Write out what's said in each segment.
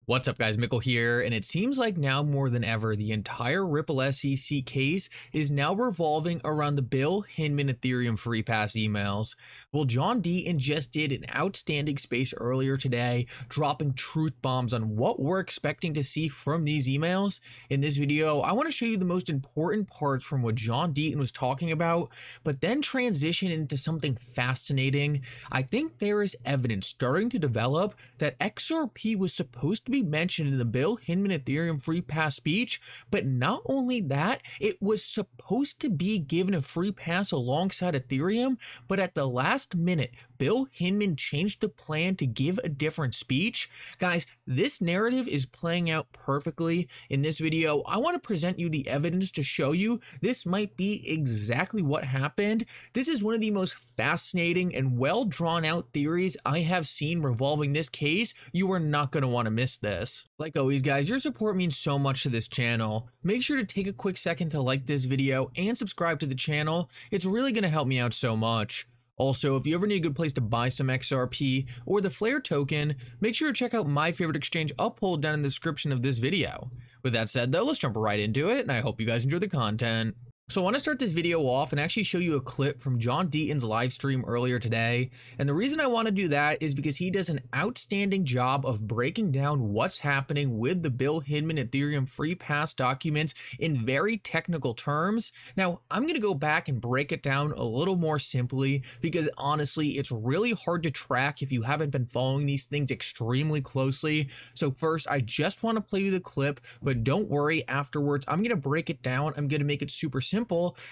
What's up, guys? Mickle here, and it seems like now more than ever, the entire Ripple SEC case is now revolving around the Bill Hinman Ethereum free pass emails. Well, John Deaton just did an outstanding space earlier today, dropping truth bombs on what we're expecting to see from these emails. In this video, I want to show you the most important parts from what John Deaton was talking about, but then transition into something fascinating. I think there is evidence starting to develop that XRP was supposed to be mentioned in the Bill Hinman Ethereum free pass speech, but not only that, it was supposed to be given a free pass alongside Ethereum, but at the last minute, Bill Hinman changed the plan to give a different speech. Guys, this narrative is playing out perfectly. In this video, I want to present you the evidence to show you this might be exactly what happened. This is one of the most fascinating and well drawn out theories I have seen revolving this case. You are not going to want to miss this. Like always, guys, your support means so much to this channel. Make sure to take a quick second to like this video and subscribe to the channel. It's really going to help me out so much. Also, if you ever need a good place to buy some XRP or the Flare token, make sure to check out my favorite exchange Uphold down in the description of this video. With that said though, let's jump right into it, and I hope you guys enjoy the content. So I want to start this video off and actually show you a clip from John Deaton's live stream earlier today. And the reason I want to do that is because he does an outstanding job of breaking down what's happening with the Bill Hinman Ethereum free pass documents in very technical terms. Now, I'm going to go back and break it down a little more simply because honestly, it's really hard to track if you haven't been following these things extremely closely. So first, I just want to play you the clip, but don't worry, afterwards, I'm going to break it down. I'm going to make it super simple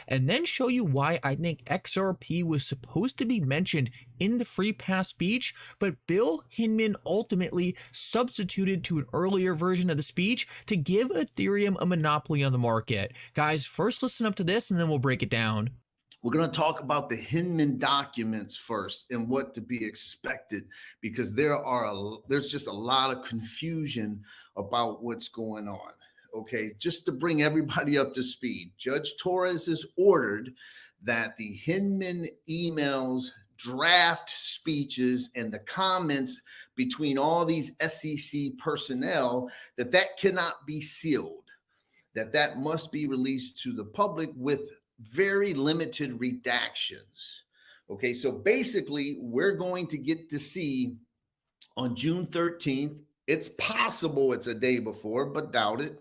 and then show you why I think XRP was supposed to be mentioned in the free pass speech, but Bill Hinman ultimately substituted to an earlier version of the speech to give Ethereum a monopoly on the market. Guys, first listen up to this and then we'll break it down. We're going to talk about the Hinman documents first and what to be expected, because there's just a lot of confusion about what's going on. Okay, just to bring everybody up to speed, Judge Torres has ordered that the Hinman emails, draft speeches, and the comments between all these SEC personnel, that cannot be sealed, that must be released to the public with very limited redactions. Okay, so basically, we're going to get to see on June 13th, it's possible it's a day before, but doubt it.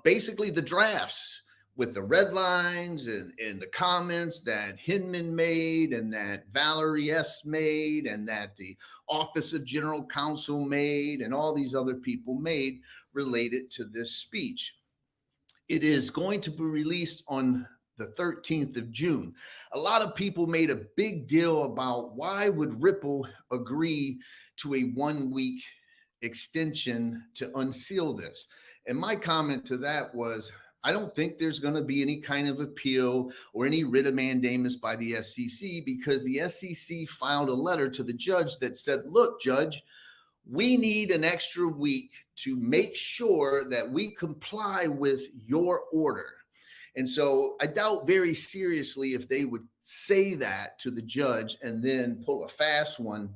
Basically the drafts with the red lines and the comments that Hinman made and that Valerie S. made and that the Office of General Counsel made and all these other people made related to this speech. It is going to be released on the 13th of June. A lot of people made a big deal about why would Ripple agree to a 1-week extension to unseal this. And my comment to that was, I don't think there's going to be any kind of appeal or any writ of mandamus by the SEC, because the SEC filed a letter to the judge that said, look, judge, we need an extra week to make sure that we comply with your order. And so I doubt very seriously if they would say that to the judge and then pull a fast one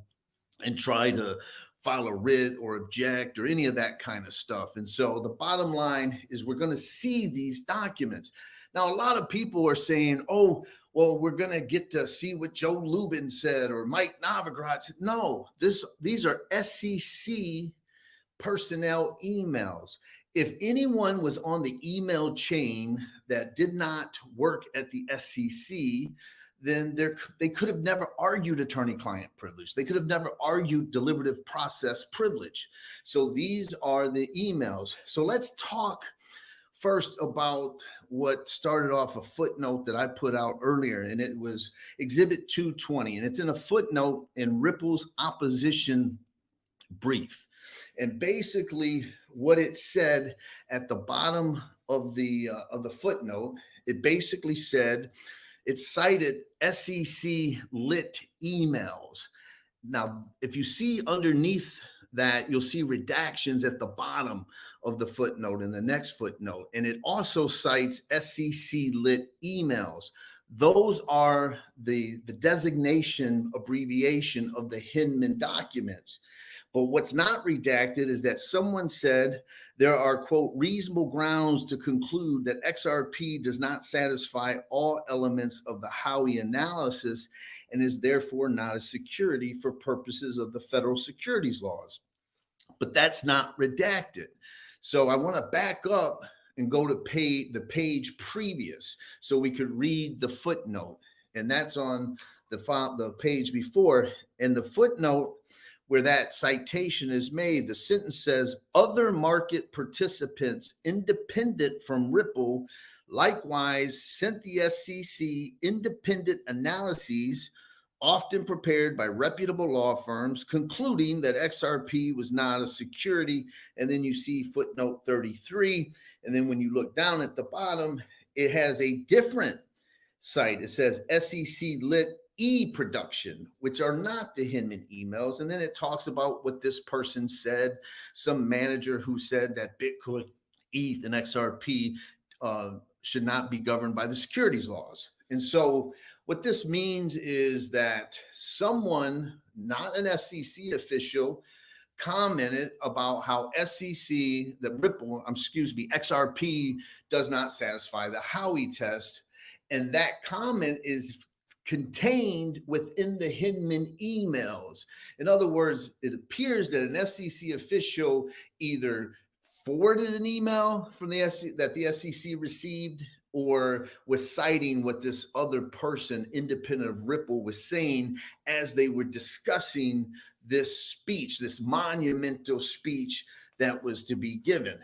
and try to file a writ or object or any of that kind of stuff. And so the bottom line is we're going to see these documents. Now, a lot of people are saying, oh, well, we're going to get to see what Joe Lubin said or Mike Novogratz said. No, these are SEC personnel emails. If anyone was on the email chain that did not work at the SEC, then they could have never argued attorney-client privilege. They could have never argued deliberative process privilege. So these are the emails. So let's talk first about what started off a footnote that I put out earlier, and it was Exhibit 220, and it's in a footnote in Ripple's opposition brief. And basically what it said at the bottom of the footnote, it basically said, it cited SEC lit emails. Now, if you see underneath that, you'll see redactions at the bottom of the footnote in the next footnote. And it also cites SEC lit emails. Those are the designation abbreviation of the Hinman documents. But what's not redacted is that someone said there are, quote, reasonable grounds to conclude that XRP does not satisfy all elements of the Howey analysis and is therefore not a security for purposes of the federal securities laws. But that's not redacted. So I want to back up and go to the page previous so we could read the footnote. And that's on the page before. And the footnote where that citation is made, the sentence says, other market participants independent from Ripple likewise sent the SEC independent analyses often prepared by reputable law firms, concluding that XRP was not a security. And then you see footnote 33. And then when you look down at the bottom, it has a different site. It says SEC lit e-production, which are not the Hinman emails. And then it talks about what this person said, some manager who said that Bitcoin, ETH, and XRP should not be governed by the securities laws. And so what this means is that someone, not an SEC official, commented about how XRP does not satisfy the Howey test. And that comment is contained within the Hinman emails. In other words, it appears that an SEC official either forwarded an email from the SEC that the SEC received or was citing what this other person, independent of Ripple, was saying as they were discussing this speech, this monumental speech that was to be given.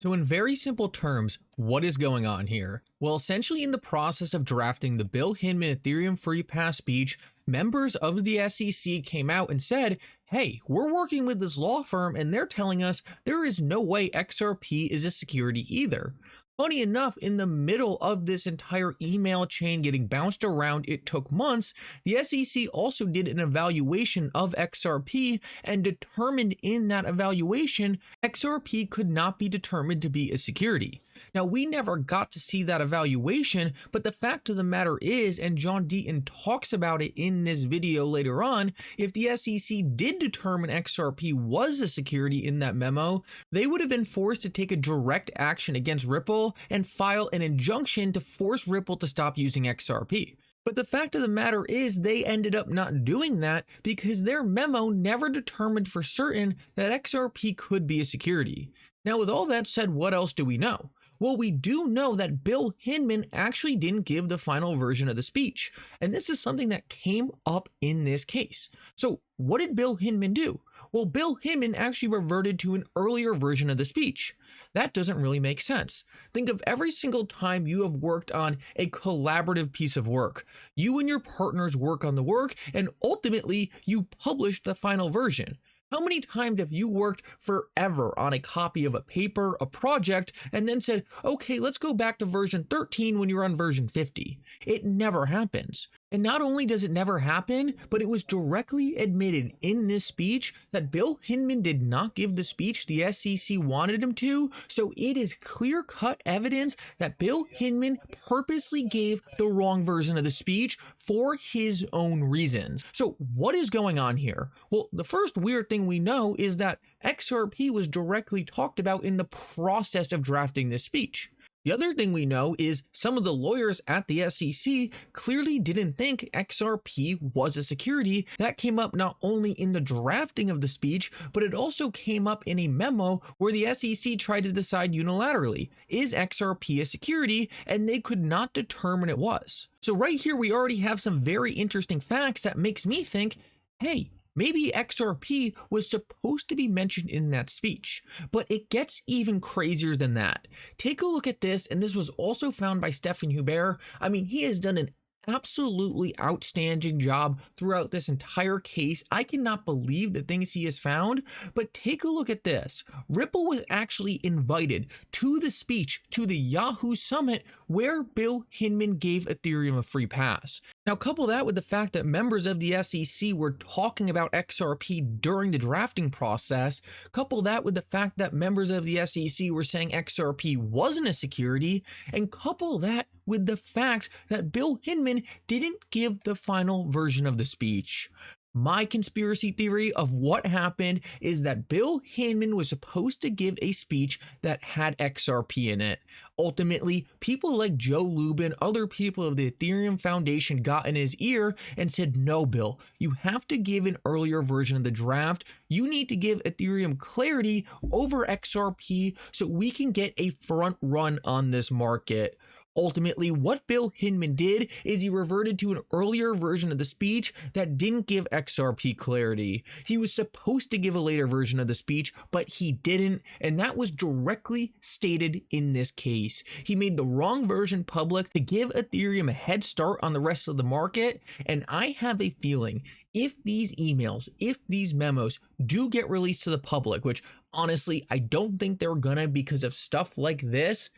So in very simple terms, what is going on here? Well, essentially in the process of drafting the Bill Hinman Ethereum Free Pass speech, members of the SEC came out and said, hey, we're working with this law firm and they're telling us there is no way XRP is a security either. Funny enough, in the middle of this entire email chain getting bounced around, it took months, the SEC also did an evaluation of XRP and determined in that evaluation, XRP could not be determined to be a security. Now, we never got to see that evaluation, but the fact of the matter is, and John Deaton talks about it in this video later on, if the SEC did determine XRP was a security in that memo, they would have been forced to take a direct action against Ripple and file an injunction to force Ripple to stop using XRP. But the fact of the matter is they ended up not doing that because their memo never determined for certain that XRP could be a security. Now, with all that said, what else do we know? Well, we do know that Bill Hinman actually didn't give the final version of the speech, and this is something that came up in this case. So what did Bill Hinman do? Well, Bill Hinman actually reverted to an earlier version of the speech. That doesn't really make sense. Think of every single time you have worked on a collaborative piece of work. You and your partners work on the work, and ultimately you publish the final version. How many times have you worked forever on a copy of a paper, a project, and then said, okay, let's go back to version 13 when you're on version 50? It never happens. And not only does it never happen, but it was directly admitted in this speech that Bill Hinman did not give the speech the SEC wanted him to, so it is clear-cut evidence that Bill Hinman purposely gave the wrong version of the speech for his own reasons. So what is going on here? Well, the first weird thing we know is that XRP was directly talked about in the process of drafting this speech. The other thing we know is some of the lawyers at the SEC clearly didn't think XRP was a security. That came up not only in the drafting of the speech, but it also came up in a memo where the SEC tried to decide unilaterally, is XRP a security? And they could not determine it was. So right here, we already have some very interesting facts that makes me think, hey, maybe XRP was supposed to be mentioned in that speech, but it gets even crazier than that. Take a look at this, and this was also found by Stephen Hubert. I mean, he has done an absolutely outstanding job throughout this entire case. I cannot believe the things he has found, but take a look at this. Ripple was actually invited to the speech to the Yahoo Summit where Bill Hinman gave Ethereum a free pass. Now, couple that with the fact that members of the SEC were talking about XRP during the drafting process, couple that with the fact that members of the SEC were saying XRP wasn't a security, and couple that with the fact that Bill Hinman didn't give the final version of the speech. My conspiracy theory of what happened is that Bill Hinman was supposed to give a speech that had XRP in it. Ultimately, people like Joe Lubin, other people of the Ethereum Foundation got in his ear and said, no, Bill, you have to give an earlier version of the draft. You need to give Ethereum clarity over XRP so we can get a front run on this market. Ultimately, what Bill Hinman did is he reverted to an earlier version of the speech that didn't give XRP clarity. He was supposed to give a later version of the speech, but he didn't, and that was directly stated in this case. He made the wrong version public to give Ethereum a head start on the rest of the market, and I have a feeling if these emails, if these memos do get released to the public, which honestly, I don't think they're gonna because of stuff like this,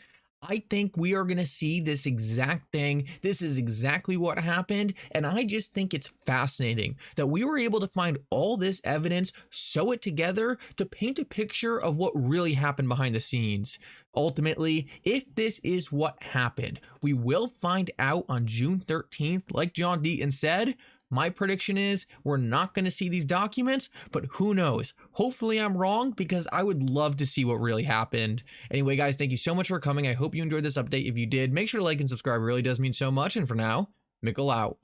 I think we are going to see this exact thing. This is exactly what happened. And I just think it's fascinating that we were able to find all this evidence, sew it together to paint a picture of what really happened behind the scenes. Ultimately, if this is what happened, we will find out on June 13th, like John Deaton said. My prediction is we're not going to see these documents, but who knows? Hopefully I'm wrong because I would love to see what really happened. Anyway, guys, thank you so much for coming. I hope you enjoyed this update. If you did, make sure to like and subscribe. It really does mean so much. And for now, Mickle out.